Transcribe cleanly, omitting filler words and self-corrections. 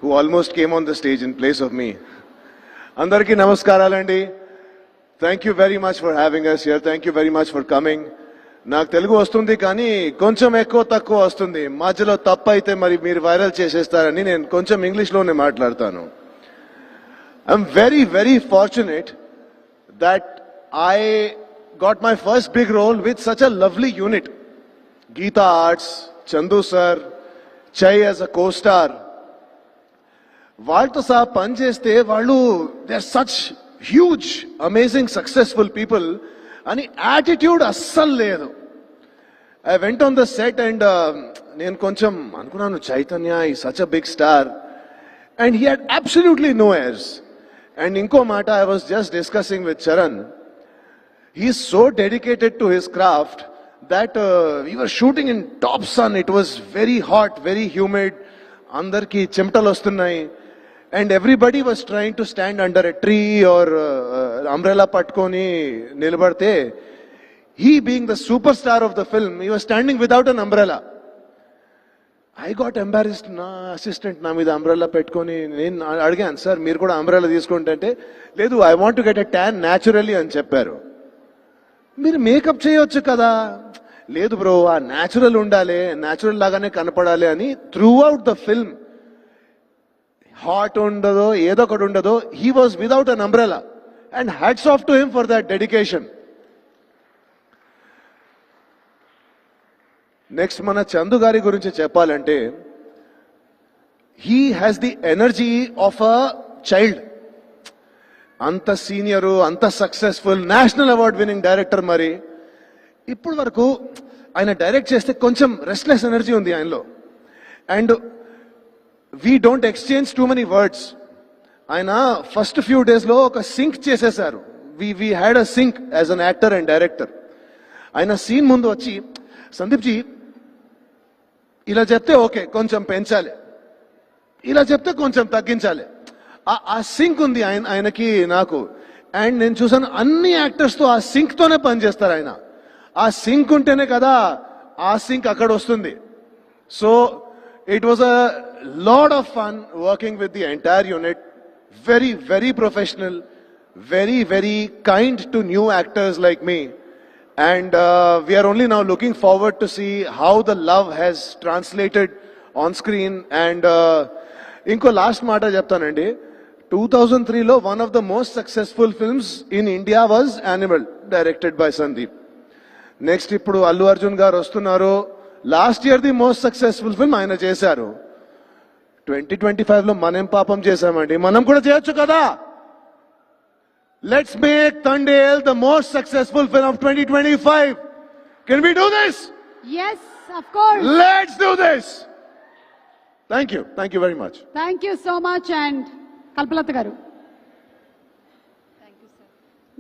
who almost came on the stage in place of me. Andarki namaskaralanడి. Thank you very much for having us here. Thank you very much for coming. నాకు తెలుగు వస్తుంది కానీ కొంచెం ఎక్కువ తక్కువ వస్తుంది. మధ్యలో తప్పు అయితే మరి మీరు వైరల్ చేసేస్తారని నేను కొంచెం ఇంగ్లీష్లోనే మాట్లాడతాను. I'm very, very fortunate that I got my first big role with such a lovely unit. Geeta Arts, Chandu sir, Chai as a co-star. వాళ్ళతో సహా పనిచేస్తే వాళ్ళు they are such huge amazing successful people అని attitude అస్సలు లేదు. I went on the set and నేను కొంచెం అనుకున్నాను Chaitanya is such a big star and he had absolutely no airs. And ఇంకో మాట I was just discussing with Charan, he is so dedicated to his craft that we were shooting in top sun. It was very hot, very humid. Andarki chemtalu vastunnai and everybody was trying to stand under a tree or umbrella pattukoni nilabadte. He being the superstar of the film, he was standing without an umbrella. I got embarrassed. Na assistant na mida umbrella pettukoni nenu adiganu, sir meer kuda umbrella తీసుకుంటే అంటే లేదు, I want to get a tan naturally అని చెప్పారు. మీరు makeup చేయొచ్చు కదా. లేదు bro, ఆ న్యాచురల్ ఉండాలి, న్యాచురల్ లాగానే కనపడాలి అని through out the film hot ఉండదో ఏదో ఒకటి ఉండదో he was without an umbrella and hats off to him for that dedication. Next మన చందు గారి గురించి చెప్పాలంటే he has the energy of a child. అంత సీనియరు, అంత successful, national award winning director. మరి ఇప్పుడు వరకు ఆయన డైరెక్ట్ చేస్తే కొంచెం రెస్ట్లెస్ ఎనర్జీ ఉంది ఆయనలో. And we don't exchange too many words. ఆయన ఫస్ట్ ఫ్యూ డేస్లో ఒక సింక్ చేసేసారు. We had a sync as an actor and director. ఆయన సీన్ ముందు వచ్చి, సందీప్ జీ ఇలా చెప్తే ఓకే కొంచెం పెంచాలి, ఇలా చెప్తే కొంచెం తగ్గించాలి. ఆ సింక్ ఉంది ఆయనకి నాకు. అండ్ నేను చూసాను అన్ని యాక్టర్స్తో ఆ సింక్ తోనే పనిచేస్తారు ఆయన. ఆ సింక్ ఉంటేనే కదా ఆ సింక్ అక్కడ వస్తుంది. So it was a lot of fun working with the entire unit. Very very professional, very very kind to new actors like me. And we're only now looking forward to see how the love has translated on screen. And ఇంకో last మాట చెప్తానండి. 2003లో one of the most successful films in India was Animal, directed by Sandeep. Next ఇప్పుడు అల్లు అర్జున్ గారు వస్తున్నారు. Last year the most successful film ఆయన చేశారు. 2025లో మనం పాపం చేశామండి, మనం కూడా చేయొచ్చు కదా. Let's make Thandel the most successful film of 2025. Can we do this? yes, of course. Let's do this. Thank you very much. Thank you so much. And Kalpalata garu.